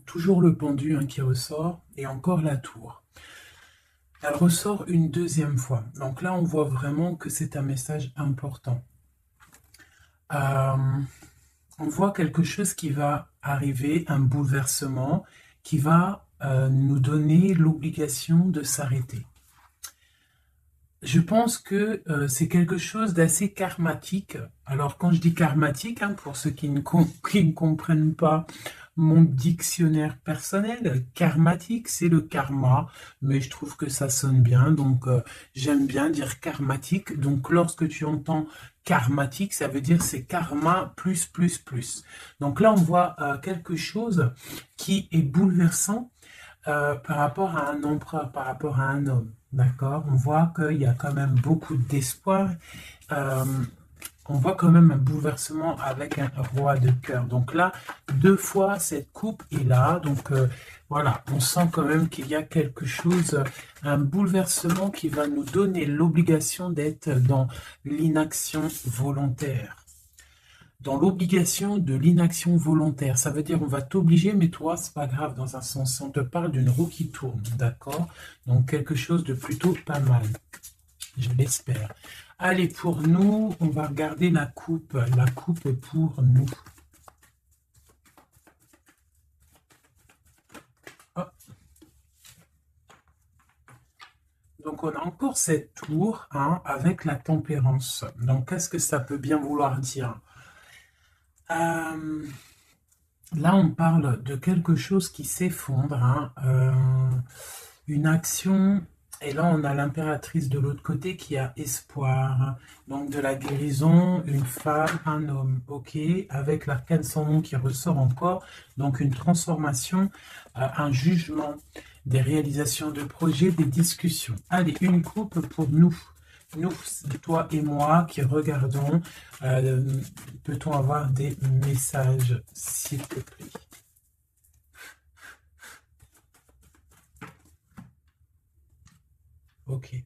toujours le pendu hein, qui ressort et encore la tour. Elle ressort une deuxième fois. Donc là, on voit vraiment que c'est un message important. Euh, on voit quelque chose qui va arriver, un bouleversement qui va nous donner l'obligation de s'arrêter. Je pense que c'est quelque chose d'assez karmatique. Alors quand je dis karmatique, hein, pour ceux qui ne comprennent pas mon dictionnaire personnel, karmatique, c'est le karma, mais je trouve que ça sonne bien, donc j'aime bien dire karmatique. Donc lorsque tu entends karmatique, ça veut dire c'est karma plus plus plus. Donc là on voit quelque chose qui est bouleversant par rapport à un empereur, par rapport à un homme. D'accord? On voit qu'il y a quand même beaucoup d'espoir. Euh, on voit quand même un bouleversement avec un roi de cœur. Donc là, deux fois, cette coupe est là. Donc voilà, on sent quand même qu'il y a quelque chose, un bouleversement qui va nous donner l'obligation d'être dans l'inaction volontaire. Dans l'obligation de l'inaction volontaire. Ça veut dire on va t'obliger, mais toi, c'est pas grave dans un sens. On te parle d'une roue qui tourne, d'accord? Donc quelque chose de plutôt pas mal, je l'espère. Allez, pour nous, on va regarder la coupe pour nous. Hop. Donc on a encore cette tour hein, avec la tempérance. Donc qu'est-ce que ça peut bien vouloir dire? Là, on parle de quelque chose qui s'effondre, hein, une action, et là, on a l'impératrice de l'autre côté qui a espoir. Donc, de la guérison, une femme, un homme, ok, avec l'arcane sans nom qui ressort encore. Donc, une transformation, un jugement, des réalisations de projets, des discussions. Allez, une coupe pour nous. Nous, toi et moi qui regardons, peut-on avoir des messages, s'il te plaît? Ok.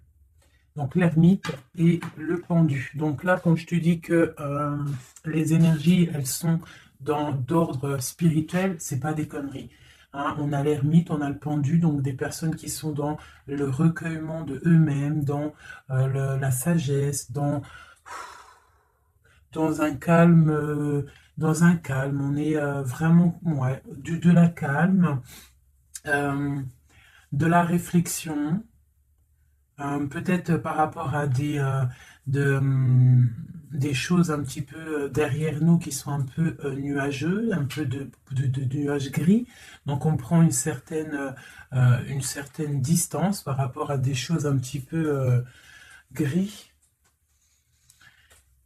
Donc l'ermite et le pendu. Donc là, quand je te dis que les énergies, elles sont d'ordre spirituel, c'est pas des conneries. Hein, on a l'ermite, on a le pendu, donc des personnes qui sont dans le recueillement de eux-mêmes, dans la sagesse, dans un calme, on est vraiment ouais, de la calme, euh, de la réflexion, peut-être par rapport à des choses un petit peu derrière nous qui sont un peu nuageux, un peu de nuages gris. Donc on prend une certaine distance par rapport à des choses un petit peu gris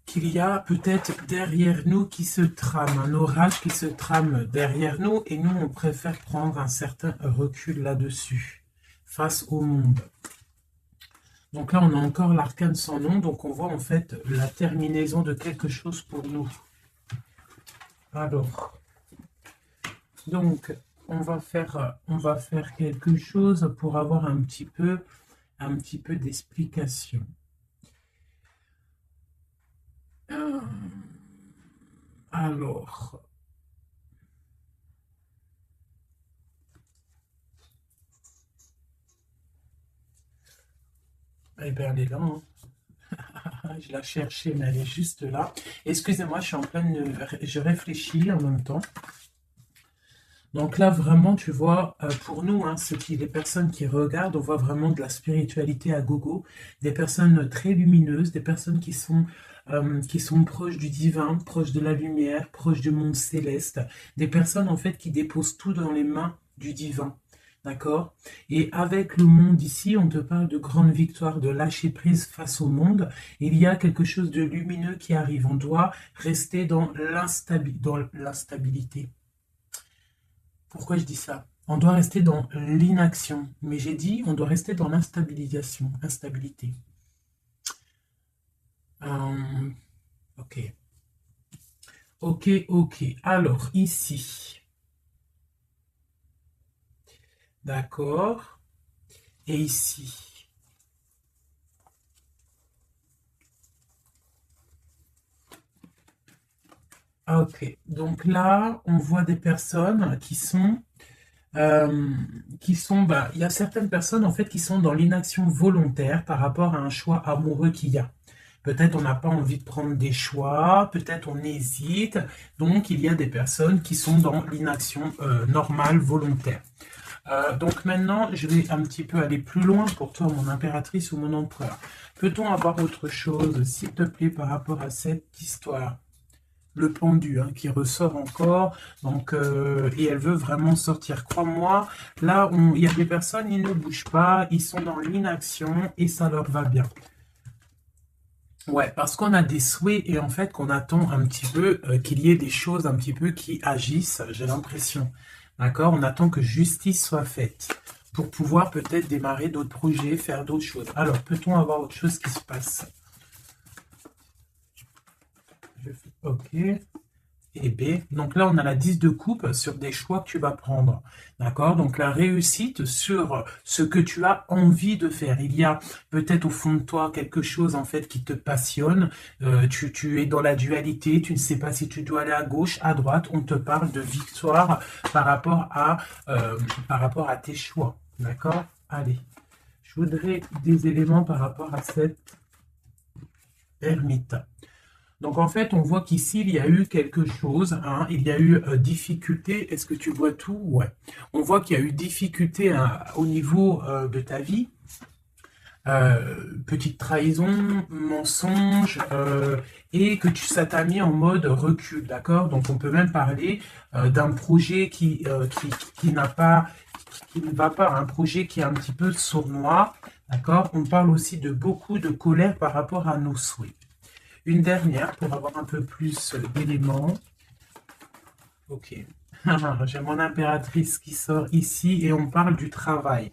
qu'il y a peut-être derrière nous qui se trame, un orage qui se trame derrière nous et nous on préfère prendre un certain recul là-dessus face au monde. Donc là, on a encore l'arcane sans nom, donc on voit en fait la terminaison de quelque chose pour nous. Alors, donc, on va faire quelque chose pour avoir un petit peu d'explication. Alors, eh bien, elle est là. Hein. Je la cherchais, mais elle est juste là. Excusez-moi, je suis en je réfléchis en même temps. Donc là, vraiment, tu vois, pour nous, hein, les personnes qui regardent, on voit vraiment de la spiritualité à gogo, des personnes très lumineuses, des personnes qui sont proches du divin, proches de la lumière, proches du monde céleste, des personnes en fait qui déposent tout dans les mains du divin. D'accord? Et avec le monde ici, on te parle de grande victoire, de lâcher prise face au monde. Il y a quelque chose de lumineux qui arrive. On doit rester dans l'instabilité. Pourquoi je dis ça? On doit rester dans l'inaction. Mais j'ai dit, on doit rester dans l'instabilisation, instabilité. Ok. Ok, ok. Alors, ici. D'accord. Et ici. Ok. Donc là, on voit des personnes qui sont euh, il y a certaines personnes en fait qui sont dans l'inaction volontaire par rapport à un choix amoureux qu'il y a. Peut-être on n'a pas envie de prendre des choix, peut-être on hésite, donc il y a des personnes qui sont dans l'inaction normale, volontaire. Donc maintenant, je vais un petit peu aller plus loin pour toi, mon impératrice ou mon empereur. Peut-on avoir autre chose, s'il te plaît, par rapport à cette histoire? Le pendu hein, qui ressort encore, donc et elle veut vraiment sortir. Crois-moi, là, il y a des personnes, ils ne bougent pas, ils sont dans l'inaction et ça leur va bien. Ouais, parce qu'on a des souhaits et en fait qu'on attend un petit peu qu'il y ait des choses un petit peu qui agissent, j'ai l'impression. D'accord? On attend que justice soit faite pour pouvoir peut-être démarrer d'autres projets, faire d'autres choses. Alors, peut-on avoir autre chose qui se passe? Ok. Et B. Donc là, on a la 10 de coupe sur des choix que tu vas prendre. D'accord? Donc la réussite sur ce que tu as envie de faire. Il y a peut-être au fond de toi quelque chose en fait qui te passionne. Tu es dans la dualité, tu ne sais pas si tu dois aller à gauche, à droite. On te parle de victoire par rapport à tes choix. D'accord? Allez. Je voudrais des éléments par rapport à cette ermite. Donc en fait, on voit qu'ici, il y a eu quelque chose, hein, il y a eu difficulté. Est-ce que tu vois tout? Ouais. On voit qu'il y a eu difficulté hein, au niveau de ta vie. Petite trahison, mensonge, et que ça t'a mis en mode recul, d'accord? Donc on peut même parler d'un projet qui n'a pas, qui ne va pas, un projet qui est un petit peu sournois, d'accord? On parle aussi de beaucoup de colère par rapport à nos souhaits. Une dernière pour avoir un peu plus d'éléments. Ok. J'ai mon impératrice qui sort ici et on parle du travail.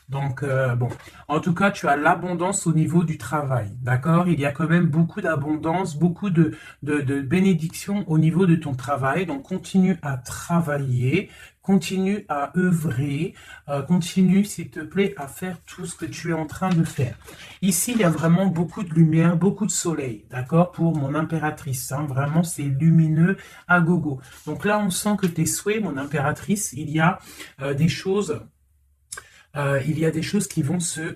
Donc, bon, en tout cas, tu as l'abondance au niveau du travail, d'accord? Il y a quand même beaucoup d'abondance, beaucoup de bénédictions au niveau de ton travail. Donc, continue à travailler, continue à œuvrer, continue, s'il te plaît, à faire tout ce que tu es en train de faire. Ici, il y a vraiment beaucoup de lumière, beaucoup de soleil, d'accord? Pour mon impératrice, hein, vraiment, c'est lumineux à gogo. Donc là, on sent que tes souhaits, mon impératrice, des choses il y a des choses qui vont se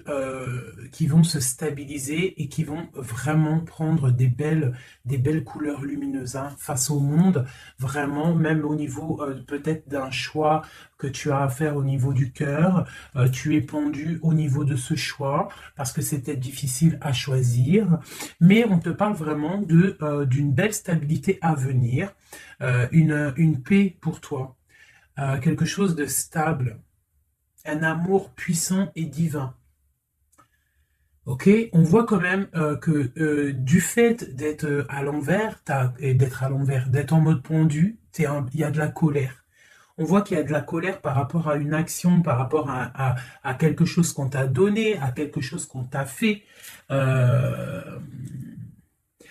stabiliser et qui vont vraiment prendre des belles couleurs lumineuses hein, face au monde, vraiment, même au niveau peut-être d'un choix que tu as à faire au niveau du cœur, tu es pendu au niveau de ce choix, parce que c'était difficile à choisir, mais on te parle vraiment d'une belle stabilité à venir, une paix pour toi, quelque chose de stable, un amour puissant et divin. Ok, on voit quand même que du fait d'être à l'envers, d'être en mode pendu, il y a de la colère. On voit qu'il y a de la colère par rapport à une action, par rapport à quelque chose qu'on t'a donné, à quelque chose qu'on t'a fait.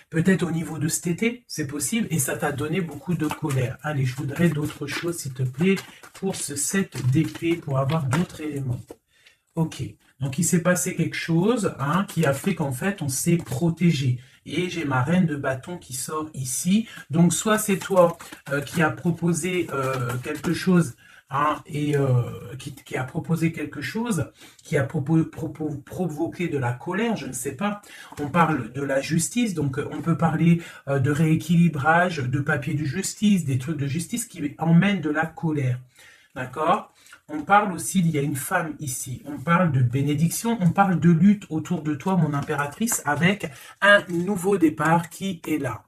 Peut-être au niveau de cet été, c'est possible, et ça t'a donné beaucoup de colère. Allez, je voudrais d'autres choses, s'il te plaît, pour ce set d'épée, pour avoir d'autres éléments. Ok, donc il s'est passé quelque chose hein, qui a fait qu'en fait, on s'est protégé. Et j'ai ma reine de bâton qui sort ici. Donc, soit c'est toi qui a proposé quelque chose hein, et qui a proposé quelque chose, qui a provoqué de la colère, je ne sais pas. On parle de la justice, donc on peut parler de rééquilibrage, de papier de justice, des trucs de justice qui emmènent de la colère. D'accord? On parle aussi, il y a une femme ici, on parle de bénédiction, on parle de lutte autour de toi, mon impératrice, avec un nouveau départ qui est là.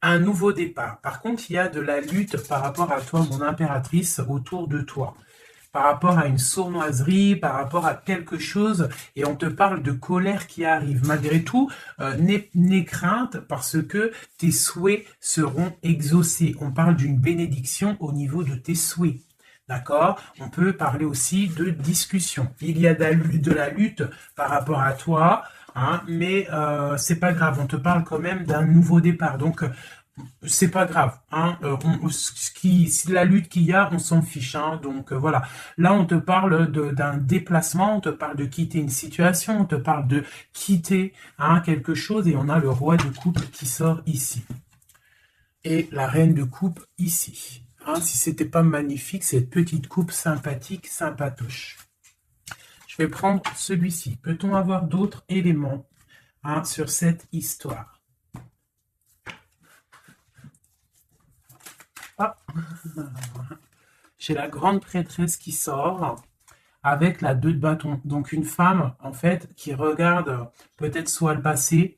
Un nouveau départ. Par contre, il y a de la lutte par rapport à toi, mon impératrice, autour de toi. Par rapport à une sournoiserie, par rapport à quelque chose, et on te parle de colère qui arrive. Malgré tout, n'aie crainte parce que tes souhaits seront exaucés. On parle d'une bénédiction au niveau de tes souhaits. D'accord? On peut parler aussi de discussion. Il y a de la lutte par rapport à toi, hein, mais c'est pas grave. On te parle quand même d'un nouveau départ. Donc, c'est pas grave. Hein, la lutte qu'il y a, on s'en fiche. Hein, donc, voilà. Là, on te parle d'un déplacement, on te parle de quitter une situation, on te parle de quitter hein, quelque chose. Et on a le roi de coupe qui sort ici. Et la reine de coupe ici. Hein, si c'était pas magnifique, cette petite coupe sympathique, sympatoche. Je vais prendre celui-ci. Peut-on avoir d'autres éléments sur cette histoire? Ah. J'ai la grande prêtresse qui sort avec la 2 de bâton. Donc une femme, en fait, qui regarde peut-être soit le passé.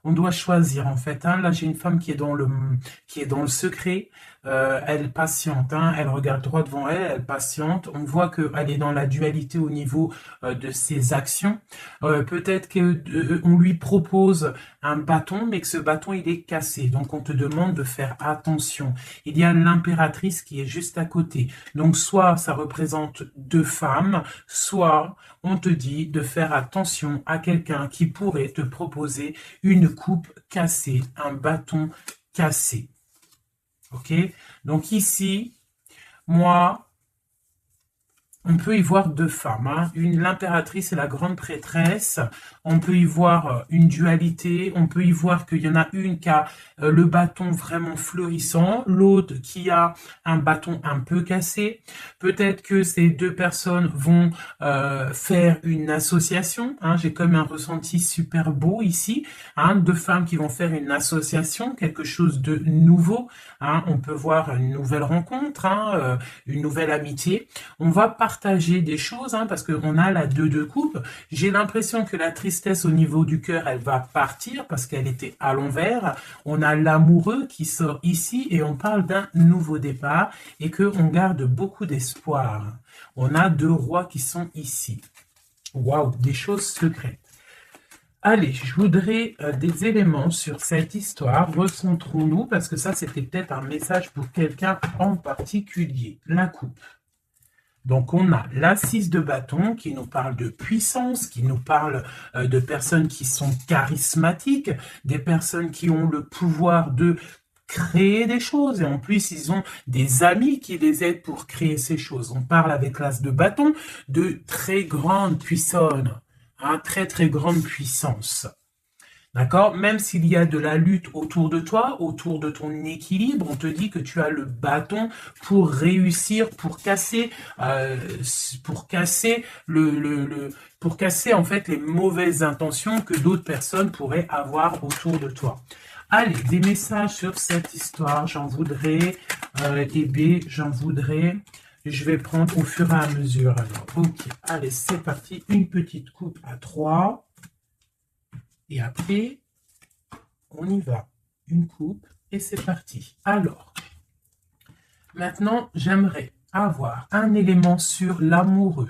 On doit choisir en fait. Hein. Là, j'ai une femme qui est dans le secret. Elle patiente. Hein. Elle regarde droit devant elle. Elle patiente. On voit qu'elle est dans la dualité au niveau de ses actions. Peut-être qu'on lui propose un bâton, mais que ce bâton il est cassé. Donc on te demande de faire attention. Il y a l'impératrice qui est juste à côté. Donc soit ça représente 2 femmes, soit on te dit de faire attention à quelqu'un qui pourrait te proposer une coupe cassée, un bâton cassé. Ok? Donc ici, moi, on peut y voir 2 femmes, hein. L'impératrice et la grande prêtresse. On peut y voir une dualité. On peut y voir qu'il y en a une qui a le bâton vraiment fleurissant, l'autre qui a un bâton un peu cassé. Peut-être que ces 2 personnes vont faire une association. Hein. J'ai comme un ressenti super beau ici. Hein. 2 femmes qui vont faire une association, quelque chose de nouveau. Hein. On peut voir une nouvelle rencontre, hein, une nouvelle amitié. On va partager des choses, hein, parce qu'on a la 2 de coupe. J'ai l'impression que la tristesse au niveau du cœur, elle va partir parce qu'elle était à l'envers. On a l'amoureux qui sort ici et on parle d'un nouveau départ et qu'on garde beaucoup d'espoir. On a 2 rois qui sont ici. Waouh, des choses secrètes. Allez, je voudrais des éléments sur cette histoire. Recentrons-nous parce que ça, c'était peut-être un message pour quelqu'un en particulier. La coupe. Donc, on a la 6 de bâton qui nous parle de puissance, qui nous parle de personnes qui sont charismatiques, des personnes qui ont le pouvoir de créer des choses. Et en plus, ils ont des amis qui les aident pour créer ces choses. On parle avec l'as de bâton de très grande puissance, hein, très, très grande puissance. D'accord? Même s'il y a de la lutte autour de toi, autour de ton équilibre, on te dit que tu as le bâton pour réussir, pour casser pour casser en fait les mauvaises intentions que d'autres personnes pourraient avoir autour de toi. Allez, des messages sur cette histoire, j'en voudrais, j'en voudrais. Je vais prendre au fur et à mesure. Alors, ok, allez, c'est parti. Une petite coupe à 3. Et après, on y va. Une coupe et c'est parti. Alors, maintenant, j'aimerais avoir un élément sur l'amoureux.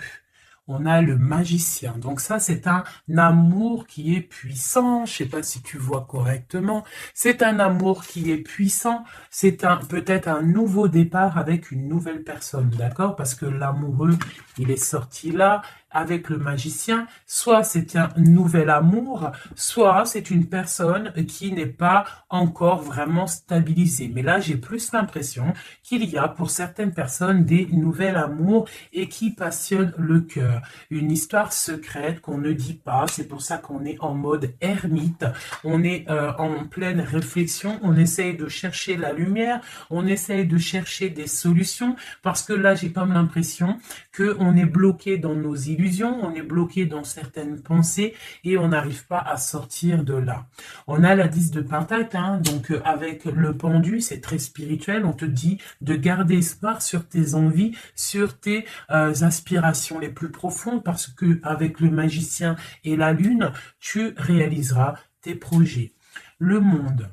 On a le magicien. Donc ça, c'est un amour qui est puissant. Je ne sais pas si tu vois correctement. C'est un amour qui est puissant. C'est peut-être un nouveau départ avec une nouvelle personne. D'accord? Parce que l'amoureux, il est sorti là. Avec le magicien, soit c'est un nouvel amour, soit c'est une personne qui n'est pas encore vraiment stabilisée. Mais là, j'ai plus l'impression qu'il y a pour certaines personnes des nouvelles amours et qui passionnent le cœur. Une histoire secrète qu'on ne dit pas, c'est pour ça qu'on est en mode ermite, on est en pleine réflexion, on essaye de chercher la lumière, on essaye de chercher des solutions, parce que là, j'ai comme l'impression qu'on est bloqué dans nos illusions, on est bloqué dans certaines pensées et on n'arrive pas à sortir de là. On a la 10 de Pentacle, hein, donc avec le pendu, c'est très spirituel, on te dit de garder espoir sur tes envies, sur tes aspirations les plus profondes, parce que avec le magicien et la lune, tu réaliseras tes projets. Le monde,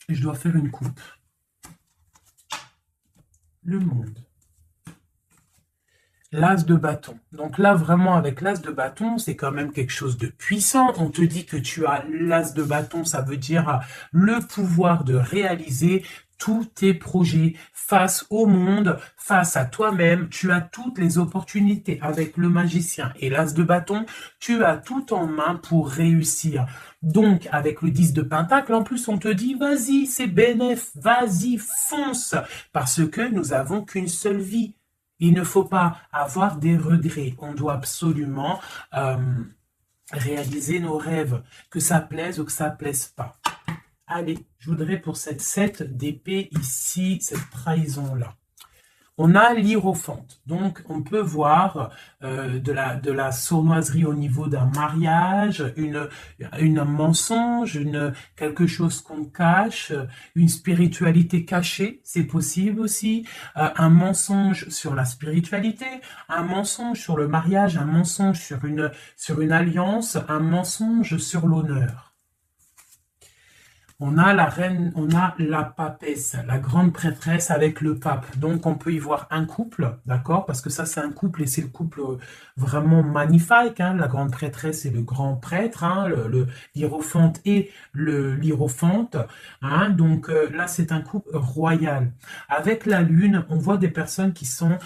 je dois faire une coupe. Le monde. L'as de bâton. Donc là, vraiment, avec l'as de bâton, c'est quand même quelque chose de puissant. On te dit que tu as l'as de bâton, ça veut dire le pouvoir de réaliser tous tes projets face au monde, face à toi-même. Tu as toutes les opportunités avec le magicien et l'as de bâton. Tu as tout en main pour réussir. Donc, avec le 10 de Pentacle, en plus, on te dit, vas-y, c'est bénéf, vas-y, fonce, parce que nous avons qu'une seule vie. Il ne faut pas avoir des regrets. On doit absolument réaliser nos rêves, que ça plaise ou que ça plaise pas. Allez, je voudrais pour cette 7 d'épée ici, cette trahison-là. On a l'hiérophante, donc on peut voir de la sournoiserie au niveau d'un mariage, un mensonge, quelque chose qu'on cache, une spiritualité cachée, c'est possible aussi, un mensonge sur la spiritualité, un mensonge sur le mariage, un mensonge sur une alliance, un mensonge sur l'honneur. On a la reine, on a la papesse, la grande prêtresse avec le pape. Donc, on peut y voir un couple, d'accord? Parce que ça, c'est un couple et c'est le couple vraiment magnifique. Hein? La grande prêtresse et le grand prêtre, hein? L'hiérophante et l'hiérophante. Hein? Donc, là, c'est un couple royal. Avec la lune, on voit des personnes qui sont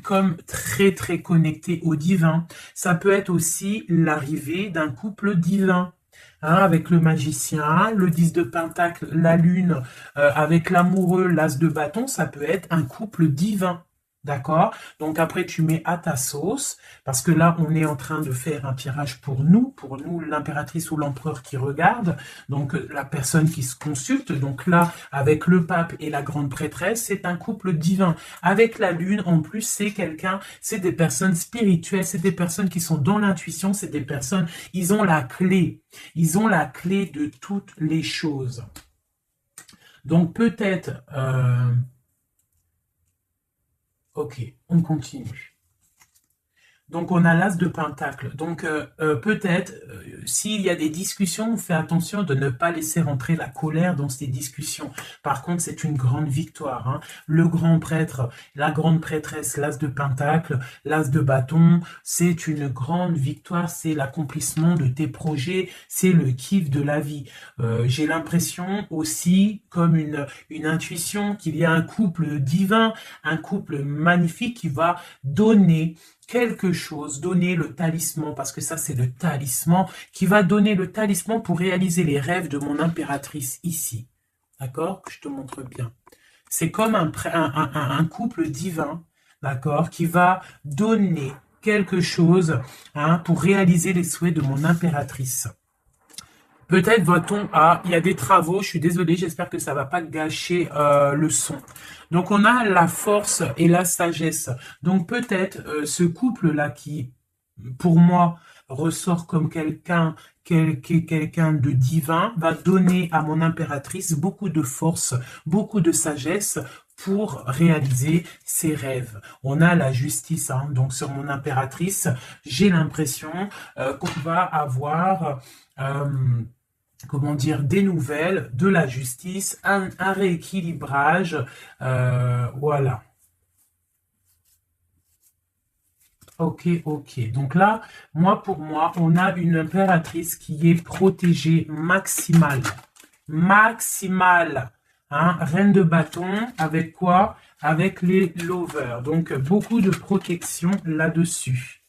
comme très, très connectées au divin. Ça peut être aussi l'arrivée d'un couple divin. Hein, avec le magicien, le 10 de pentacle, la lune, avec l'amoureux, l'as de bâton, ça peut être un couple divin. D'accord? Donc après, tu mets à ta sauce, parce que là, on est en train de faire un tirage pour nous l'impératrice ou l'empereur qui regarde, donc la personne qui se consulte. Donc là, avec le pape et la grande prêtresse, c'est un couple divin. Avec la lune, en plus, c'est des personnes spirituelles, c'est des personnes qui sont dans l'intuition, c'est des personnes, ils ont la clé de toutes les choses. Donc peut-être... Ok, on continue. Donc, on a l'as de pentacle. Donc, peut-être, s'il y a des discussions, on fait attention de ne pas laisser rentrer la colère dans ces discussions. Par contre, c'est une grande victoire. Hein. Le grand prêtre, la grande prêtresse, l'as de pentacle, l'as de bâton, c'est une grande victoire. C'est l'accomplissement de tes projets. C'est le kiff de la vie. J'ai l'impression aussi, comme une intuition, qu'il y a un couple divin, un couple magnifique qui va donner quelque chose, donner le talisman, parce que ça c'est le talisman, qui va donner le talisman pour réaliser les rêves de mon impératrice ici. D'accord? Je te montre bien. C'est comme un couple divin, d'accord, qui va donner quelque chose hein, pour réaliser les souhaits de mon impératrice. Peut-être va-t-on à... Il y a des travaux, je suis désolé, j'espère que ça ne va pas gâcher le son. Donc, on a la force et la sagesse. Donc, peut-être ce couple-là qui, pour moi, ressort comme quelqu'un de divin, va donner à mon impératrice beaucoup de force, beaucoup de sagesse pour réaliser ses rêves. On a la justice, hein, donc sur mon impératrice, j'ai l'impression qu'on va avoir... comment dire, des nouvelles, de la justice, un rééquilibrage, voilà. Ok. Donc là, pour moi, on a une impératrice qui est protégée maximale. Hein, reine de bâton, avec quoi? Avec les lovers. Donc, beaucoup de protection là-dessus.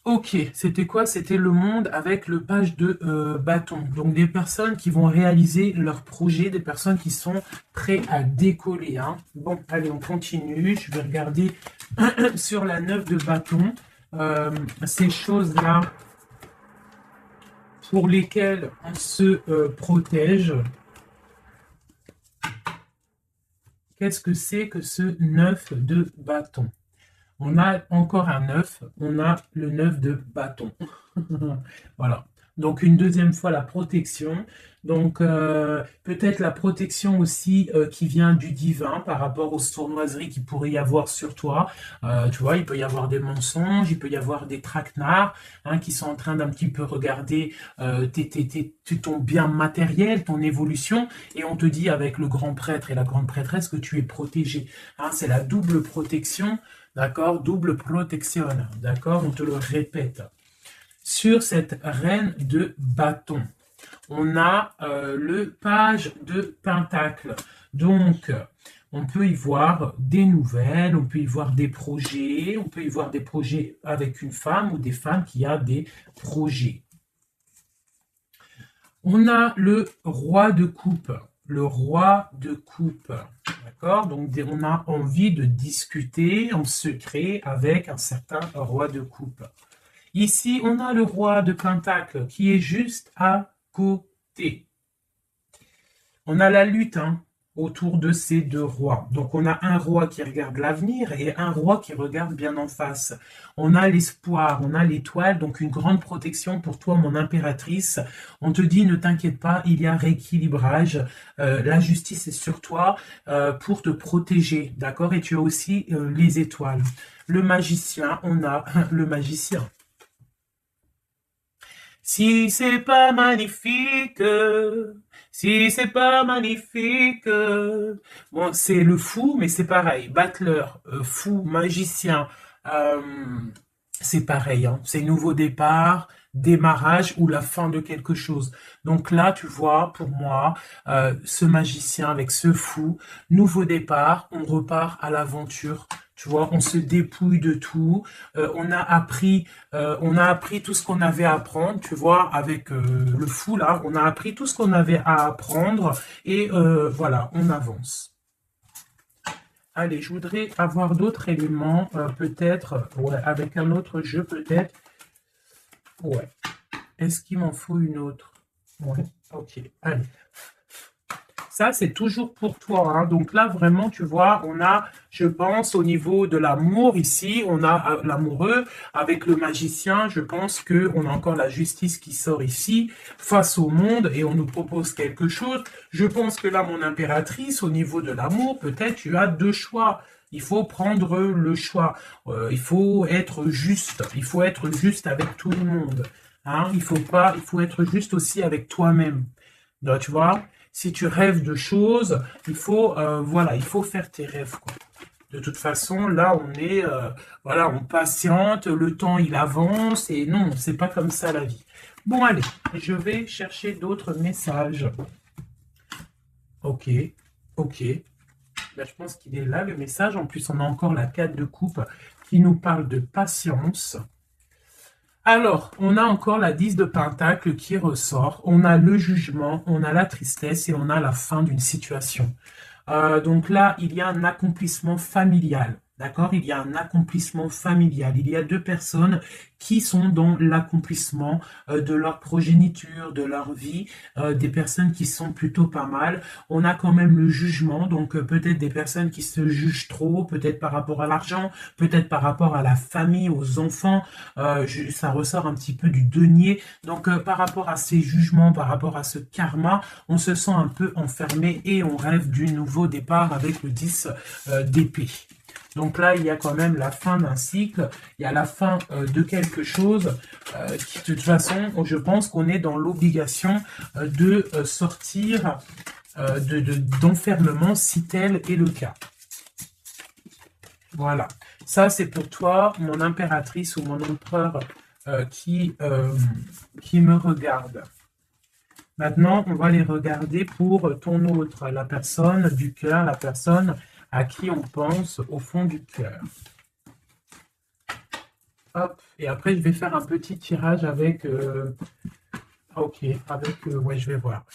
Ok, c'était quoi? C'était le monde avec le page de bâton. Donc des personnes qui vont réaliser leur projet, des personnes qui sont prêtes à décoller. Hein. Bon, allez, on continue. Je vais regarder sur la 9 de bâton. Ces choses-là pour lesquelles on se protège. Qu'est-ce que c'est que ce 9 de bâton? On a encore un 9, on a le 9 de bâton. Voilà. Donc, une deuxième fois, la protection. Donc, peut-être la protection aussi qui vient du divin par rapport aux sournoiseries qu'il pourrait y avoir sur toi. Tu vois, il peut y avoir des mensonges, il peut y avoir des traquenards hein, qui sont en train d'un petit peu regarder ton bien matériel, ton évolution. Et on te dit avec le grand prêtre et la grande prêtresse que tu es protégé. Hein, c'est la double protection. D'accord? Double protection. D'accord? On te le répète. Sur cette reine de bâton, on a le page de pentacle. Donc, on peut y voir des nouvelles, on peut y voir des projets, on peut y voir des projets avec une femme ou des femmes qui a des projets. On a le roi de coupe. Le roi de coupe. D'accord? Donc, on a envie de discuter en secret avec un certain roi de coupe. Ici, on a le roi de pentacle qui est juste à côté. On a la lutte hein, autour de ces deux rois. Donc on a un roi qui regarde l'avenir et un roi qui regarde bien en face. On a l'espoir, on a l'étoile, donc une grande protection pour toi, mon impératrice. On te dit, ne t'inquiète pas, il y a rééquilibrage. La justice est sur toi pour te protéger, d'accord? Et tu as aussi les étoiles. Le magicien, on a le magicien. Si c'est pas magnifique, si c'est pas magnifique. Bon, c'est le fou, mais c'est pareil. Battleur, fou, magicien, euh, c'est pareil. Hein. C'est nouveau départ, démarrage ou la fin de quelque chose. Donc là, tu vois, pour moi, ce magicien avec ce fou, nouveau départ, on repart à l'aventure. Tu vois, on se dépouille de tout. On a appris tout ce qu'on avait à apprendre. Tu vois, avec le fou là, on a appris tout ce qu'on avait à apprendre et voilà, on avance. Allez, je voudrais avoir d'autres éléments, peut-être, ouais, avec un autre jeu, peut-être. Ouais. Est-ce qu'il m'en faut une autre? Ouais, ok, allez. Ça, c'est toujours pour toi. Hein. Donc là, vraiment, tu vois, on a, je pense, au niveau de l'amour ici, on a l'amoureux avec le magicien. Je pense qu'on a encore la justice qui sort ici face au monde et on nous propose quelque chose. Je pense que là, mon impératrice, au niveau de l'amour, peut-être tu as deux choix. Il faut prendre le choix. Il faut être juste. Il faut être juste avec tout le monde. Hein. Il faut être juste aussi avec toi-même. Donc, tu vois, si tu rêves de choses, il faut, voilà, il faut faire tes rêves, quoi. De toute façon, là, on est, voilà, on patiente, le temps, il avance, et non, c'est pas comme ça la vie. Bon, allez, je vais chercher d'autres messages. Ok, ok. Ben, je pense qu'il est là, le message. En plus, on a encore la 4 de coupe qui nous parle de patience. Alors, on a encore la 10 de Pentacle qui ressort. On a le jugement, on a la tristesse et on a la fin d'une situation. Donc là, il y a un accomplissement familial. D'accord? Il y a un accomplissement familial. Il y a deux personnes qui sont dans l'accomplissement de leur progéniture, de leur vie, des personnes qui sont plutôt pas mal. On a quand même le jugement, donc peut-être des personnes qui se jugent trop, peut-être par rapport à l'argent, peut-être par rapport à la famille, aux enfants. Ça ressort un petit peu du denier. Donc par rapport à ces jugements, par rapport à ce karma, on se sent un peu enfermé et on rêve du nouveau départ avec le 10 d'épée. Donc là, il y a quand même la fin d'un cycle, il y a la fin de quelque chose qui, de toute façon, je pense qu'on est dans l'obligation de sortir d'enfermement si tel est le cas. Voilà. Ça, c'est pour toi, mon impératrice ou mon empereur qui me regarde. Maintenant, on va les regarder pour ton autre, la personne du cœur, la personne à qui on pense au fond du cœur. Hop, et après je vais faire un petit tirage avec... ok, avec... ouais, je vais voir.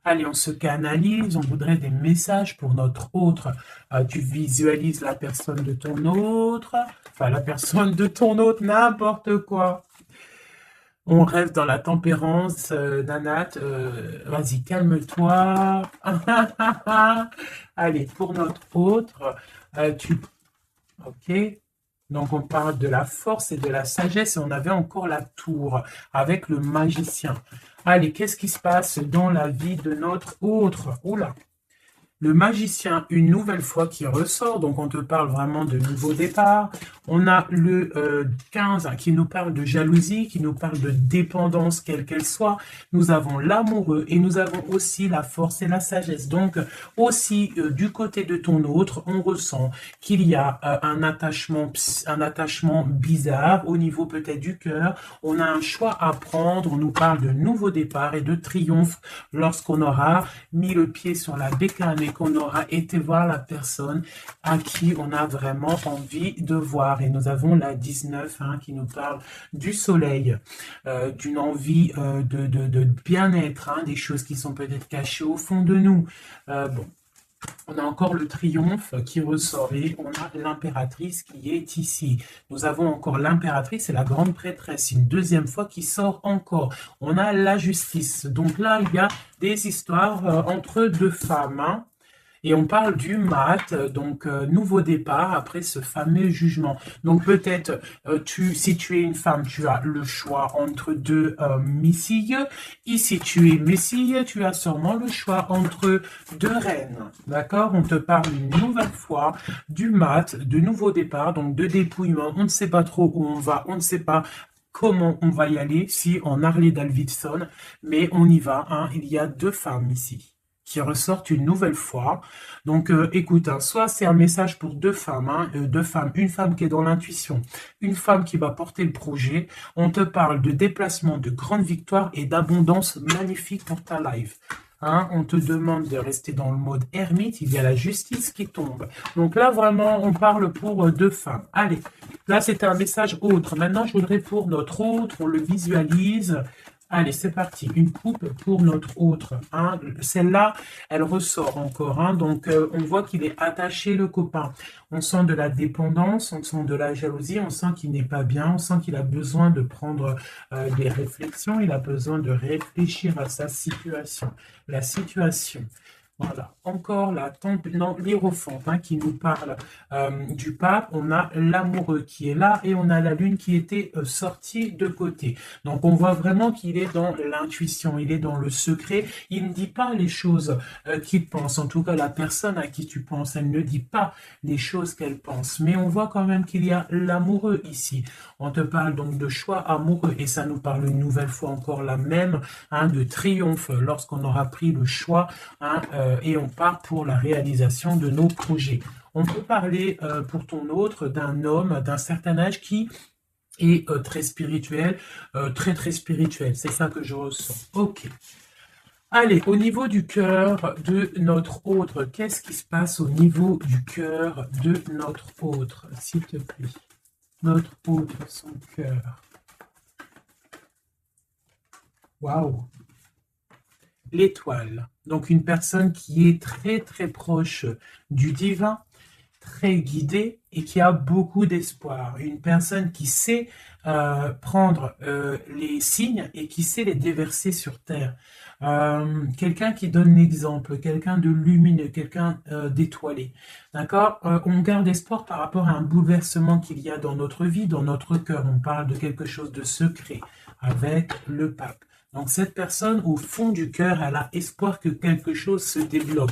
Allez, on se canalise, on voudrait des messages pour notre autre. Tu visualises la personne de ton autre, enfin la personne de ton autre, n'importe quoi. On rêve dans la tempérance, Nanat. Vas-y, calme-toi. Allez, pour notre autre, ok. Donc, on parle de la force et de la sagesse. Et on avait encore la tour avec le magicien. Allez, qu'est-ce qui se passe dans la vie de notre autre? Oula. Le magicien, une nouvelle fois, qui ressort. Donc, on te parle vraiment de nouveau départ. On a le 15 qui nous parle de jalousie, qui nous parle de dépendance, quelle qu'elle soit. Nous avons l'amoureux et nous avons aussi la force et la sagesse. Donc, aussi, du côté de ton autre, on ressent qu'il y a un attachement bizarre au niveau peut-être du cœur. On a un choix à prendre. On nous parle de nouveau départ et de triomphe lorsqu'on aura mis le pied sur la bécane et qu'on aura été voir la personne à qui on a vraiment envie de voir. Et nous avons la 19 qui nous parle du soleil, d'une envie de bien-être, des choses qui sont peut-être cachées au fond de nous. Bon. On a encore le triomphe qui ressort et on a l'impératrice qui est ici. Nous avons encore l'impératrice et la grande prêtresse, une deuxième fois qui sort encore. On a la justice. Donc là, il y a des histoires entre deux femmes, hein. Et on parle du mat, donc nouveau départ après ce fameux jugement. Donc peut-être, si tu es une femme, tu as le choix entre deux messilles. Et si tu es messille, tu as sûrement le choix entre deux reines. D'accord? On te parle une nouvelle fois du mat, de nouveau départ, donc de dépouillement. On ne sait pas trop où on va, on ne sait pas comment on va y aller, si en Harley-Davidson, mais on y va, hein. Il y a deux femmes ici qui ressortent une nouvelle fois. Donc, écoute, hein, soit c'est un message pour deux femmes, hein, une femme qui est dans l'intuition, une femme qui va porter le projet. On te parle de déplacement, de grande victoire et d'abondance magnifique pour ta life. Hein, on te demande de rester dans le mode ermite, il y a la justice qui tombe. Donc là, vraiment, on parle pour deux femmes. Allez, là, c'était un message autre. Maintenant, je voudrais pour notre autre, on le visualise. Allez, c'est parti. Une coupe pour notre autre. Hein. Celle-là, elle ressort encore. Hein. Donc, on voit qu'il est attaché, le copain. On sent de la dépendance, on sent de la jalousie, on sent qu'il n'est pas bien, on sent qu'il a besoin de prendre des réflexions, il a besoin de réfléchir à sa situation. La situation. Voilà, encore l'hiérophante, hein, qui nous parle du pape. On a l'amoureux qui est là et on a la lune qui était sortie de côté. Donc on voit vraiment qu'il est dans l'intuition, il est dans le secret. Il ne dit pas les choses qu'il pense. En tout cas, la personne à qui tu penses, elle ne dit pas les choses qu'elle pense. Mais on voit quand même qu'il y a l'amoureux ici. On te parle donc de choix amoureux et ça nous parle une nouvelle fois encore la même, hein, de triomphe lorsqu'on aura pris le choix, hein, et on part pour la réalisation de nos projets. On peut parler pour ton autre d'un homme d'un certain âge qui est très spirituel, très spirituel. C'est ça que je ressens. Ok. Allez, au niveau du cœur de notre autre, qu'est-ce qui se passe au niveau du cœur de notre autre, s'il te plaît? Notre autre, son cœur. Waouh! L'étoile. Donc une personne qui est très proche du divin, très guidée et qui a beaucoup d'espoir. Une personne qui sait prendre les signes et qui sait les déverser sur terre. Quelqu'un qui donne l'exemple, quelqu'un de lumineux, quelqu'un d'étoilé. D'accord? On garde espoir par rapport à un bouleversement qu'il y a dans notre vie, dans notre cœur. On parle de quelque chose de secret avec le pape. Donc cette personne, au fond du cœur, elle a espoir que quelque chose se débloque.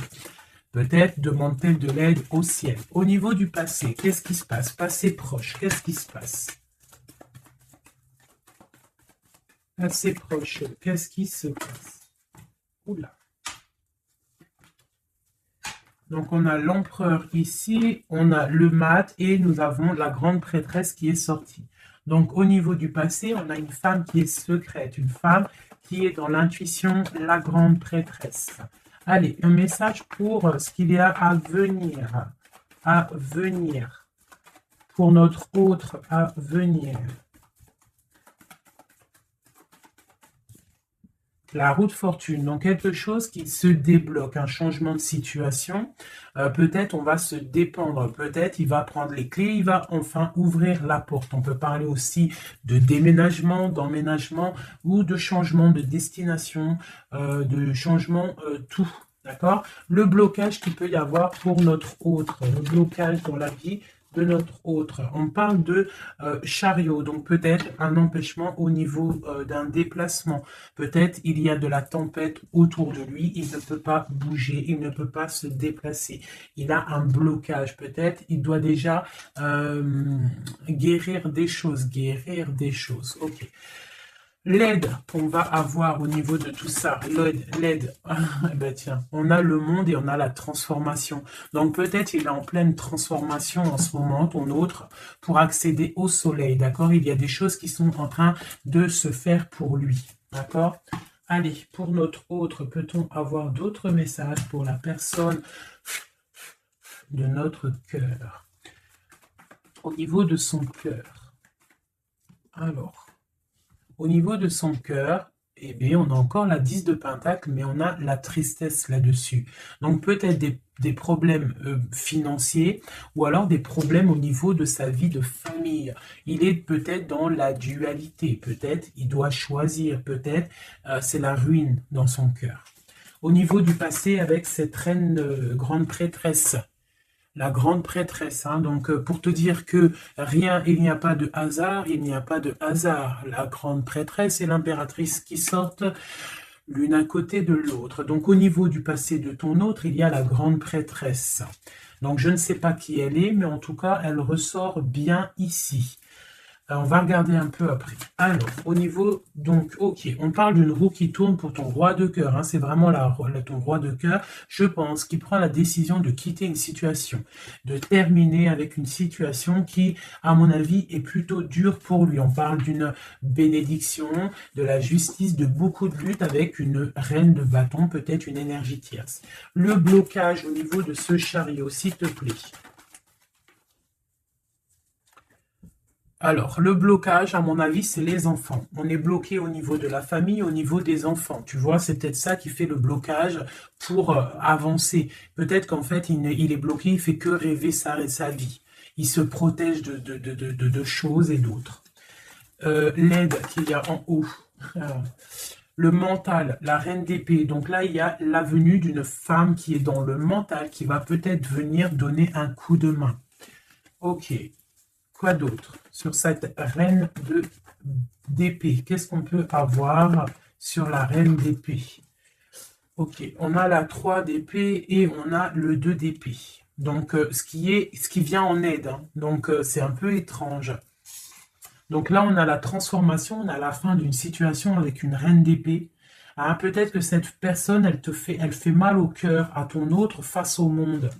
Peut-être demande-t-elle de l'aide au ciel. Au niveau du passé, qu'est-ce qui se passe? Passé proche, qu'est-ce qui se passe? Passé proche, qu'est-ce qui se passe? Oula. Donc on a l'empereur ici, on a le mat et nous avons la grande prêtresse qui est sortie. Donc au niveau du passé, on a une femme qui est secrète, une femme qui est dans l'intuition, la grande prêtresse. Allez, un message pour ce qu'il y a à venir, pour notre autre à venir. La roue de fortune, donc quelque chose qui se débloque, un changement de situation. Peut-être on va se dépendre, peut-être il va prendre les clés, il va enfin ouvrir la porte. On peut parler aussi de déménagement, d'emménagement ou de changement de destination, de changement tout. D'accord? Le blocage qu'il peut y avoir pour notre autre, le blocage dans la vie de notre autre. On parle de chariot, donc peut-être un empêchement au niveau d'un déplacement. Peut-être il y a de la tempête autour de lui, il ne peut pas bouger, il ne peut pas se déplacer. Il a un blocage, peut-être il doit déjà guérir des choses. Ok. L'aide qu'on va avoir au niveau de tout ça, l'aide, ben tiens, on a le monde et on a la transformation. Donc peut-être il est en pleine transformation en ce moment, ton autre, pour accéder au soleil, d'accord? Il y a des choses qui sont en train de se faire pour lui, d'accord? Allez, pour notre autre, peut-on avoir d'autres messages pour la personne de notre cœur? Au niveau de son cœur. Alors... Au niveau de son cœur, eh bien, on a encore la 10 de Pentacle, mais on a la tristesse là-dessus. Donc peut-être des problèmes financiers ou alors des problèmes au niveau de sa vie de famille. Il est peut-être dans la dualité, peut-être il doit choisir, peut-être c'est la ruine dans son cœur. Au niveau du passé avec cette reine grande prêtresse, la grande prêtresse, hein, donc pour te dire que rien, il n'y a pas de hasard, il n'y a pas de hasard. La grande prêtresse et l'impératrice qui sortent l'une à côté de l'autre. Donc au niveau du passé de ton autre, il y a la grande prêtresse. Donc je ne sais pas qui elle est, mais en tout cas, elle ressort bien ici. On va regarder un peu après. Alors, au niveau, donc, ok, on parle d'une roue qui tourne pour ton roi de cœur. Hein, c'est vraiment ton roi de cœur, je pense, qui prend la décision de quitter une situation, de terminer avec une situation qui, à mon avis, est plutôt dure pour lui. On parle d'une bénédiction, de la justice, de beaucoup de luttes avec une reine de bâton, peut-être une énergie tierce. Le blocage au niveau de ce chariot, s'il te plaît. Alors, le blocage, à mon avis, c'est les enfants. On est bloqué au niveau de la famille, au niveau des enfants. Tu vois, c'est peut-être ça qui fait le blocage pour avancer. Peut-être qu'en fait, il est bloqué, il fait que rêver sa vie. Il se protège de choses et d'autres. L'aide qu'il y a en haut. Le mental, la reine d'épée. Donc là, il y a la venue d'une femme qui est dans le mental, qui va peut-être venir donner un coup de main. Ok. Quoi d'autre sur cette reine d'épée? Qu'est-ce qu'on peut avoir sur la reine d'épée? Ok, on a la 3 d'épée et on a le 2 d'épée. Donc, ce qui vient en aide. Hein. Donc, c'est un peu étrange. Donc là, on a la transformation, on a la fin d'une situation avec une reine d'épée. Hein, peut-être que cette personne, elle fait mal au cœur à ton autre face au monde.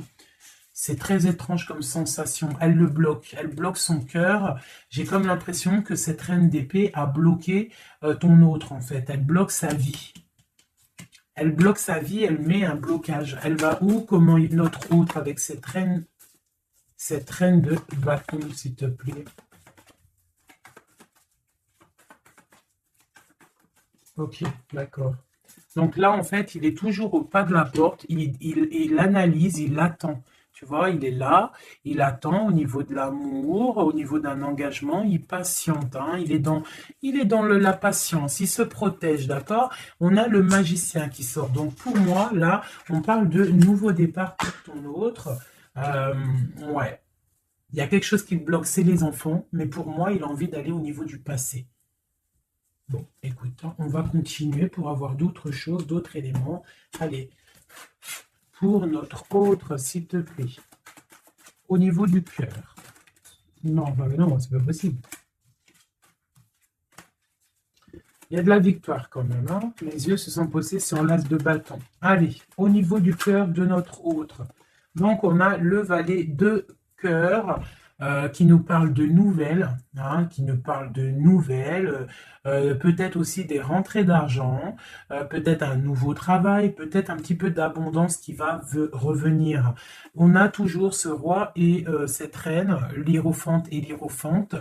C'est très étrange comme sensation. Elle le bloque. Elle bloque son cœur. J'ai comme l'impression que cette reine d'épée a bloqué ton autre, en fait. Elle bloque sa vie. Elle bloque sa vie, elle met un blocage. Elle va où? Comment notre autre avec cette reine de bâton, s'il te plaît. Ok, d'accord. Donc là, en fait, il est toujours au pas de la porte. Il analyse, il attend. Tu vois, il est là, il attend au niveau de l'amour, au niveau d'un engagement, il patiente, hein, il est dans la patience, il se protège, d'accord? On a le magicien qui sort. Donc pour moi, là, on parle de nouveau départ pour ton autre. Ouais, il y a quelque chose qui le bloque, c'est les enfants, mais pour moi, il a envie d'aller au niveau du passé. Bon, écoute, on va continuer pour avoir d'autres choses, d'autres éléments. Allez, pour notre autre, s'il te plaît. Au niveau du cœur. Non, bah non, c'est pas possible. Il y a de la victoire quand même. Hein. Les yeux se sont posés sur l'as de bâton. Allez, au niveau du cœur de notre autre. Donc, on a le valet de cœur qui nous parle de nouvelles, hein, peut-être aussi des rentrées d'argent, peut-être un nouveau travail, peut-être un petit peu d'abondance qui va revenir. On a toujours ce roi et cette reine, l'hiérophante et l'hiérophante,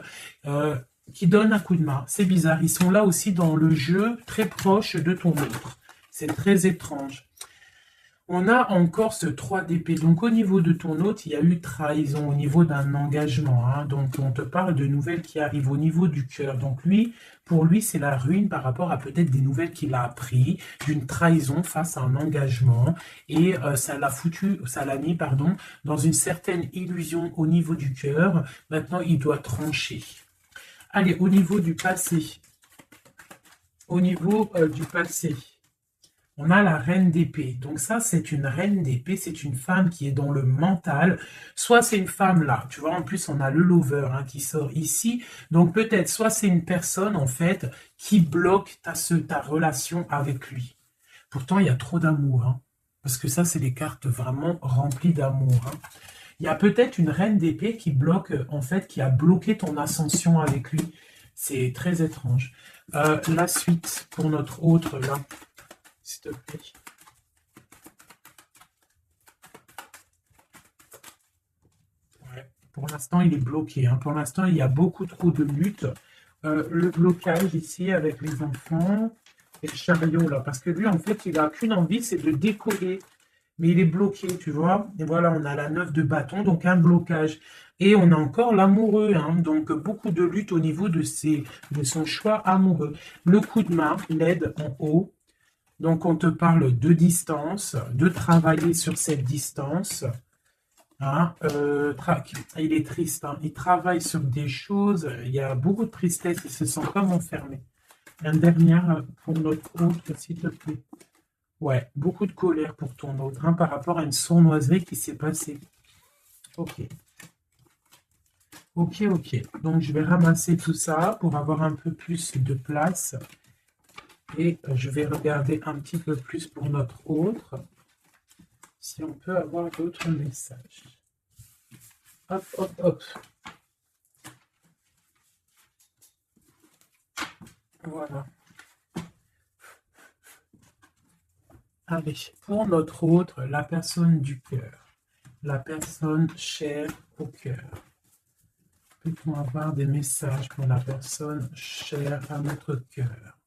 qui donnent un coup de main. C'est bizarre, ils sont là aussi dans le jeu, très proche de ton autre. C'est très étrange. On a encore ce 3 d'épée. Donc, au niveau de ton hôte, il y a eu trahison au niveau d'un engagement. Hein. Donc, on te parle de nouvelles qui arrivent au niveau du cœur. Donc, pour lui, c'est la ruine par rapport à peut-être des nouvelles qu'il a appris, d'une trahison face à un engagement. Et ça l'a mis, dans une certaine illusion au niveau du cœur. Maintenant, il doit trancher. Allez, au niveau du passé. Au niveau du passé. On a la reine d'épée. Donc ça, c'est une reine d'épée, c'est une femme qui est dans le mental. Soit c'est une femme là, tu vois, en plus on a le lover hein, qui sort ici. Donc peut-être, soit c'est une personne en fait qui bloque ta relation avec lui. Pourtant, il y a trop d'amour. Hein, parce que ça, c'est des cartes vraiment remplies d'amour. Hein. Il y a peut-être une reine d'épée qui bloque, en fait, qui a bloqué ton ascension avec lui. C'est très étrange. La suite pour notre autre là. S'il te plaît. Ouais. Pour l'instant, il est bloqué. Hein. Pour l'instant, il y a beaucoup trop de luttes. Le blocage ici avec les enfants. Et le chariot, là, parce que lui, en fait, il n'a qu'une envie, c'est de décoller. Mais il est bloqué, tu vois. Et voilà, on a la 9 de bâton, donc un blocage. Et on a encore l'amoureux, hein, donc beaucoup de lutte au niveau de son choix amoureux. Le coup de main, l'aide en haut. Donc, on te parle de distance, de travailler sur cette distance. Hein, il est triste, hein, il travaille sur des choses, il y a beaucoup de tristesse, il se sent comme enfermé. Un dernier pour notre autre, s'il te plaît. Ouais, beaucoup de colère pour ton autre, hein, par rapport à une sournoiserie qui s'est passée. Ok. Ok, ok. Donc, je vais ramasser tout ça pour avoir un peu plus de place. Et je vais regarder un petit peu plus pour notre autre. Si on peut avoir d'autres messages. Hop, hop, hop. Voilà. Allez, pour notre autre, la personne du cœur. La personne chère au cœur. Peut-on avoir des messages pour la personne chère à notre cœur?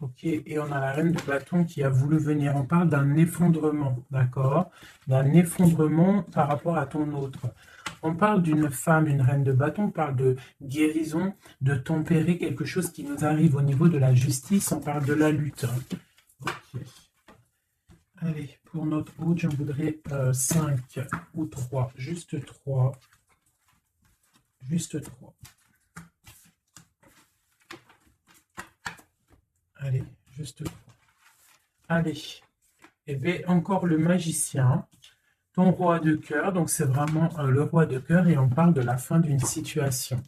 Ok, et on a la reine de bâton qui a voulu venir. On parle d'un effondrement, d'accord? D'un effondrement par rapport à ton autre. On parle d'une femme, une reine de bâton, on parle de guérison, de tempérer quelque chose qui nous arrive au niveau de la justice, on parle de la lutte. Ok. Allez, pour notre autre, j'en voudrais 5 ou 3, juste 3. Juste 3. Allez, juste 3. Allez. Et bien, encore le magicien, ton roi de cœur. Donc, c'est vraiment le roi de cœur et on parle de la fin d'une situation.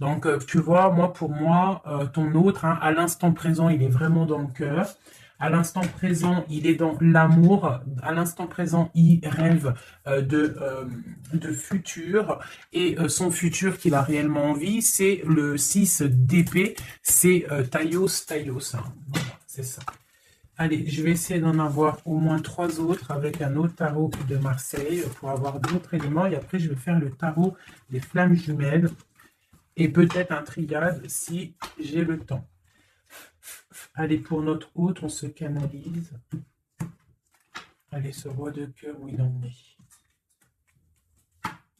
Donc, tu vois, pour moi, ton autre, hein, à l'instant présent, il est vraiment dans le cœur. À l'instant présent, il est dans l'amour. À l'instant présent, il rêve de futur. Et son futur qu'il a réellement envie, c'est le 6 d'épée. C'est Taios. Hein. Voilà, c'est ça. Allez, je vais essayer d'en avoir au moins 3 autres avec un autre tarot de Marseille pour avoir d'autres éléments. Et après, je vais faire le tarot des flammes jumelles. Et peut-être un triade si j'ai le temps. Allez, pour notre autre, on se canalise. Allez, ce roi de cœur, où il en est.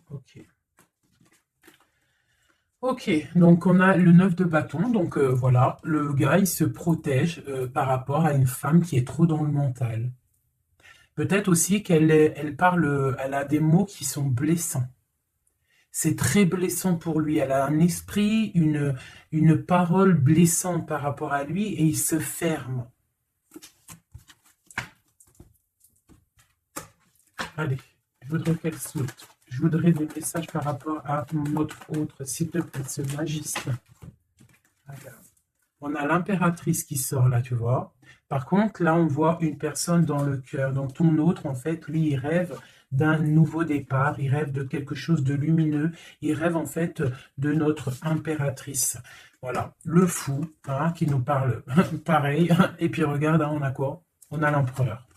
Ok. Ok, donc on a le 9 de bâton. Donc voilà, le gars, il se protège par rapport à une femme qui est trop dans le mental. Peut-être aussi qu'elle parle, elle a des mots qui sont blessants. C'est très blessant pour lui. Elle a un esprit, une parole blessante par rapport à lui et il se ferme. Allez, je voudrais qu'elle saute. Je voudrais des messages par rapport à notre autre, s'il te plaît, ce magicien. Regarde. On a l'impératrice qui sort là, tu vois. Par contre, là, on voit une personne dans le cœur. Donc, ton autre, en fait, lui, il rêve d'un nouveau départ, il rêve de quelque chose de lumineux, il rêve en fait de notre impératrice. Voilà, le fou, hein, qui nous parle pareil. Et puis regarde, hein, on a quoi? On a l'empereur.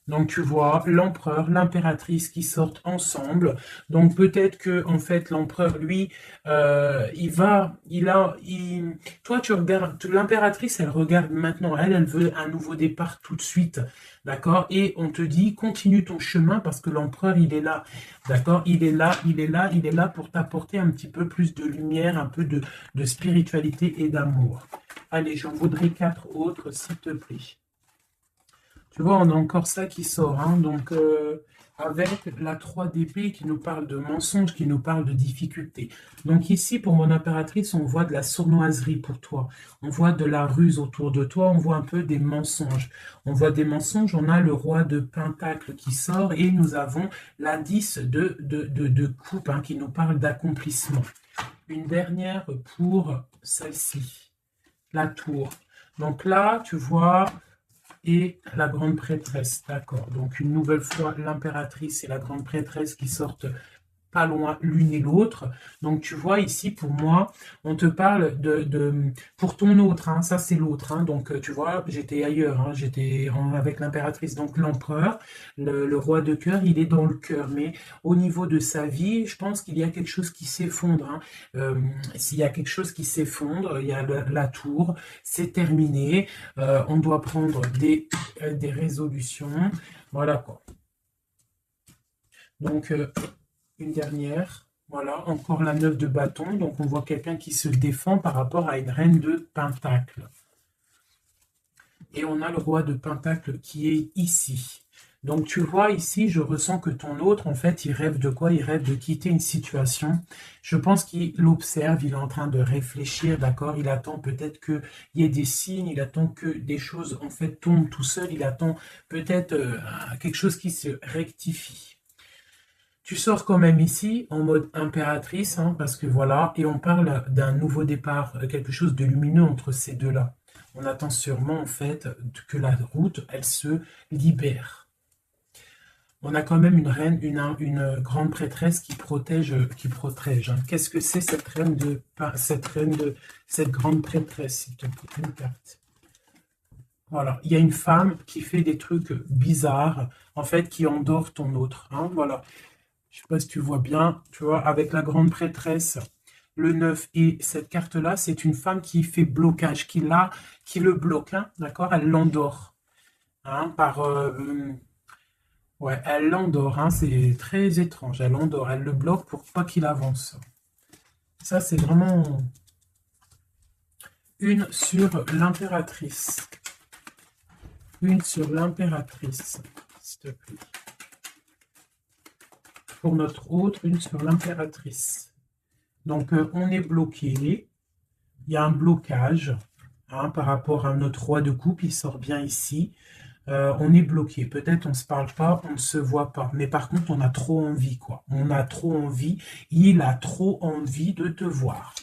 Donc tu vois l'empereur, l'impératrice qui sortent ensemble. Donc peut-être que en fait l'empereur lui, toi tu regardes, l'impératrice elle regarde maintenant, elle veut un nouveau départ tout de suite, d'accord? Et on te dit continue ton chemin parce que l'empereur il est là, d'accord? Il est là pour t'apporter un petit peu plus de lumière, un peu de spiritualité et d'amour. Allez, j'en voudrais 4 autres s'il te plaît. Tu vois, on a encore ça qui sort, hein, donc avec la 3 d'épée qui nous parle de mensonges, qui nous parle de difficultés. Donc ici, pour mon impératrice, on voit de la sournoiserie pour toi. On voit de la ruse autour de toi, on voit un peu des mensonges. On voit des mensonges, on a le roi de Pentacle qui sort et nous avons la 10 de coupe hein, qui nous parle d'accomplissement. Une dernière pour celle-ci, la tour. Donc là, tu vois... et la grande prêtresse, d'accord. Donc une nouvelle fois, l'impératrice et la grande prêtresse qui sortent pas loin l'une et l'autre. Donc tu vois ici, pour moi, on te parle pour ton autre, hein, ça c'est l'autre. Hein, donc tu vois, j'étais ailleurs, hein, avec l'impératrice. Donc l'empereur, le roi de cœur, il est dans le cœur. Mais au niveau de sa vie, je pense qu'il y a quelque chose qui s'effondre. Hein. S'il y a quelque chose qui s'effondre, il y a la tour, c'est terminé. On doit prendre des résolutions. Voilà quoi. Donc, une dernière. Voilà, encore la 9 de bâton. Donc, on voit quelqu'un qui se défend par rapport à une reine de pentacle. Et on a le roi de pentacle qui est ici. Donc, tu vois ici, je ressens que ton autre, en fait, il rêve de quoi? Il rêve de quitter une situation. Je pense qu'il l'observe, il est en train de réfléchir, d'accord? Il attend peut-être qu'il y ait des signes, il attend que des choses, en fait, tombent tout seul. Il attend peut-être quelque chose qui se rectifie. Tu sors quand même ici en mode impératrice, hein, parce que voilà, et on parle d'un nouveau départ, quelque chose de lumineux entre ces deux-là. On attend sûrement en fait que la route, elle se libère. On a quand même une reine, une grande prêtresse qui protège, hein. Qu'est-ce que c'est cette cette grande prêtresse, s'il te plaît, une carte. Voilà, il y a une femme qui fait des trucs bizarres, en fait, qui endort ton autre, hein, voilà. Je ne sais pas si tu vois bien, tu vois, avec la grande prêtresse, le 9 et cette carte-là, c'est une femme qui fait blocage, qui le bloque, hein, d'accord? Elle l'endort, hein, ouais, elle l'endort, hein, c'est très étrange, elle l'endort, elle le bloque pour pas qu'il avance. Ça, c'est vraiment une sur l'impératrice. Une sur l'impératrice, s'il te plaît. Pour notre autre, une sur l'impératrice. Donc, on est bloqué. Il y a un blocage, hein, par rapport à notre roi de coupe. Il sort bien ici. On est bloqué. Peut-être on ne se parle pas, on ne se voit pas. Mais par contre, on a trop envie, quoi. On a trop envie. Il a trop envie de te voir.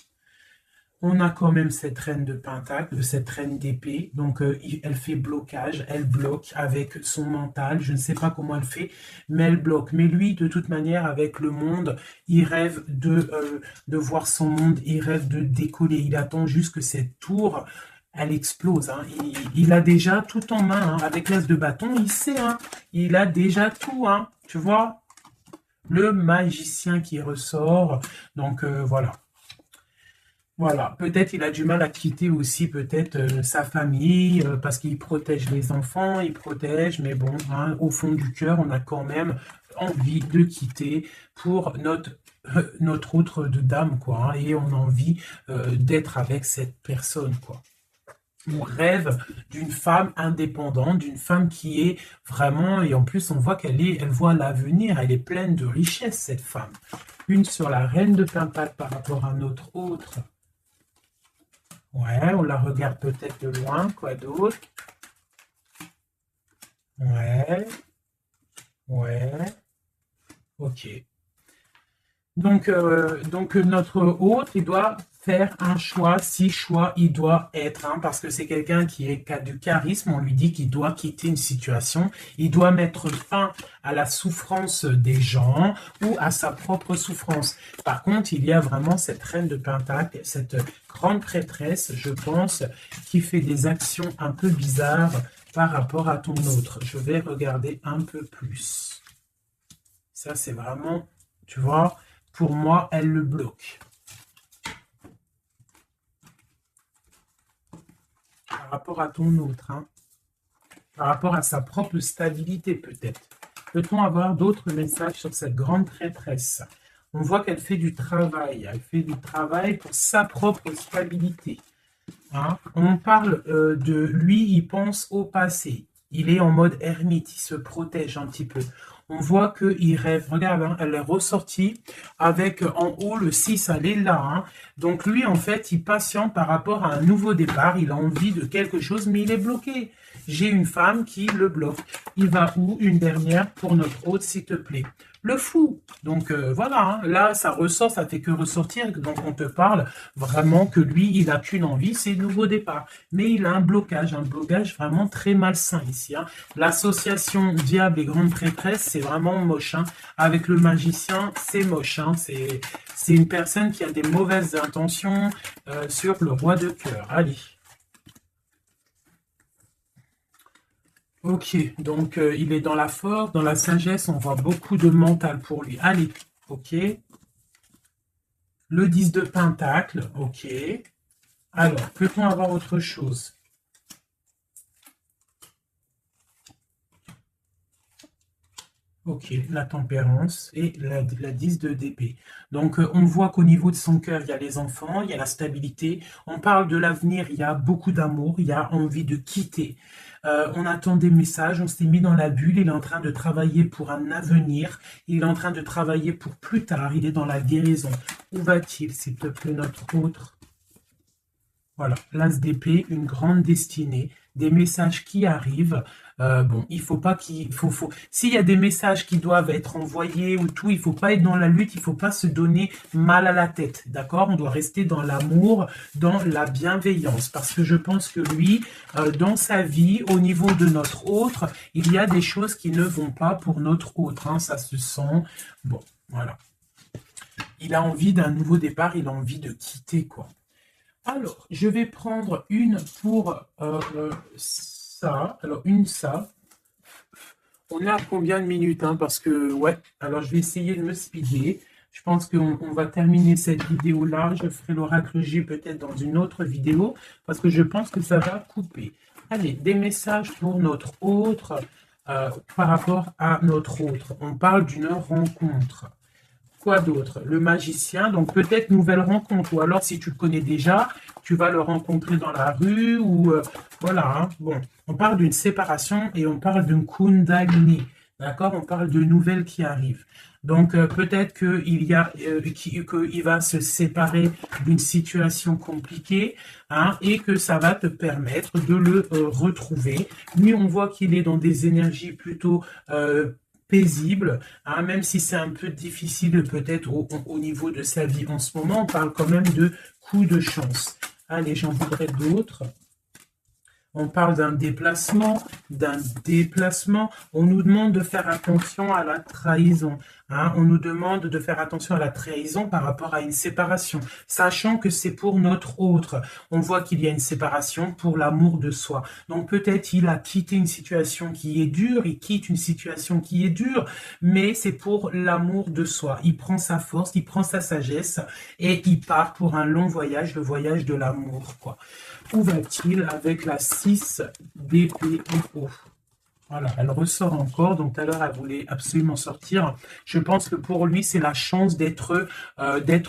On a quand même cette reine de pentacle, cette reine d'épée. Donc, elle fait blocage, elle bloque avec son mental. Je ne sais pas comment elle fait, mais elle bloque. Mais lui, de toute manière, avec le monde, il rêve de voir son monde, il rêve de décoller. Il attend juste que cette tour, elle explose. Hein. Il a déjà tout en main. Hein. Avec l'as de bâton, il sait. Hein. Il a déjà tout. Hein. Tu vois? Le magicien qui ressort. Donc, voilà. Voilà, peut-être il a du mal à quitter aussi peut-être sa famille parce qu'il protège les enfants, il protège, mais bon, hein, au fond du cœur, on a quand même envie de quitter pour notre autre de dame, quoi, hein, et on a envie d'être avec cette personne, quoi. On rêve d'une femme indépendante, d'une femme qui est vraiment, et en plus on voit elle voit l'avenir, elle est pleine de richesse, cette femme. Une sur la reine de pentacle par rapport à notre autre. Ouais, on la regarde peut-être de loin, quoi d'autre? Ouais, ouais, ok. Donc notre hôte, il doit faire un choix, si choix il doit être, hein, parce que c'est quelqu'un qui a du charisme, on lui dit qu'il doit quitter une situation, il doit mettre fin à la souffrance des gens ou à sa propre souffrance. Par contre, il y a vraiment cette reine de pentacle, cette grande prêtresse, je pense, qui fait des actions un peu bizarres par rapport à ton autre. Je vais regarder un peu plus. Ça, c'est vraiment, tu vois, pour moi, elle le bloque. Par rapport à ton autre, hein. Par rapport à sa propre stabilité, peut-être. Peut-on avoir d'autres messages sur cette grande prêtresse? On voit qu'elle fait du travail. Elle fait du travail pour sa propre stabilité. Hein? On parle de lui, il pense au passé. Il est en mode ermite, il se protège un petit peu. On voit qu'il rêve. Regarde, hein, elle est ressortie avec en haut le 6, elle est là. Hein. Donc lui, en fait, il patiente par rapport à un nouveau départ. Il a envie de quelque chose, mais il est bloqué. J'ai une femme qui le bloque. Il va où? Une dernière pour notre hôte, s'il te plaît. le flou. Donc voilà, hein, là ça ressort, ça fait que ressortir, donc on te parle vraiment que lui, il n'a qu'une envie, c'est le nouveau départ. Mais il a un blocage vraiment très malsain ici. Hein. L'association diable et grande prêtresse, c'est vraiment moche. Hein. Avec le magicien, c'est moche. Hein. C'est une personne qui a des mauvaises intentions sur le roi de cœur. Allez. Ok, donc il est dans la force, dans la sagesse, on voit beaucoup de mental pour lui. Allez, ok. Le 10 de pentacle, ok. Alors, peut-on avoir autre chose? Ok, la tempérance et la 10 d'épée. Donc, on voit qu'au niveau de son cœur, il y a les enfants, il y a la stabilité. On parle de l'avenir, il y a beaucoup d'amour, il y a envie de quitter. On attend des messages, on s'est mis dans la bulle, il est en train de travailler pour un avenir, il est en train de travailler pour plus tard, il est dans la guérison. Où va-t-il, s'il te plaît, notre autre? Voilà, l'as d'épée, une grande destinée, des messages qui arrivent. Bon, il faut pas qu'il faut. S'il y a des messages qui doivent être envoyés ou tout, il faut pas être dans la lutte, il faut pas se donner mal à la tête, d'accord? On doit rester dans l'amour, dans la bienveillance, parce que je pense que lui, dans sa vie, au niveau de notre autre, il y a des choses qui ne vont pas pour notre autre, hein, ça se sent. Bon, voilà. Il a envie d'un nouveau départ, il a envie de quitter, quoi. Alors, je vais prendre une pour ça. Alors, une ça. On est à combien de minutes, hein, parce que, ouais, alors je vais essayer de me speeder. Je pense qu'on va terminer cette vidéo-là. Je ferai l'oracle J peut-être dans une autre vidéo, parce que je pense que ça va couper. Allez, des messages pour notre autre, par rapport à notre autre. On parle d'une rencontre. Quoi d'autre? Le magicien, donc peut-être nouvelle rencontre, ou alors si tu le connais déjà, tu vas le rencontrer dans la rue, ou voilà, hein. Bon, on parle d'une séparation et on parle d'une kundalini, d'accord? On parle de nouvelles qui arrivent. Donc peut-être qu'il va se séparer d'une situation compliquée, hein, et que ça va te permettre de le retrouver. Lui, on voit qu'il est dans des énergies plutôt paisible, hein, même si c'est un peu difficile peut-être au niveau de sa vie en ce moment, on parle quand même de coups de chance. Allez, j'en voudrais d'autres. On parle d'un déplacement, On nous demande de faire attention à la trahison. Hein. On nous demande de faire attention à la trahison par rapport à une séparation, sachant que c'est pour notre autre. On voit qu'il y a une séparation pour l'amour de soi. Donc peut-être il a quitté une situation qui est dure, il quitte une situation qui est dure, mais c'est pour l'amour de soi. Il prend sa force, il prend sa sagesse et il part pour un long voyage, le voyage de l'amour, quoi. Où va-t-il avec la 6 d'épée en haut? Voilà, elle ressort encore, donc tout à l'heure elle voulait absolument sortir. Je pense que pour lui c'est la chance d'être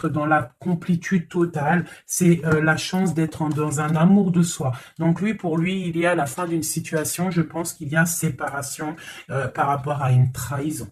dans la complétude totale, c'est la chance d'être dans un amour de soi. Donc lui, pour lui, il y a la fin d'une situation, je pense qu'il y a séparation par rapport à une trahison.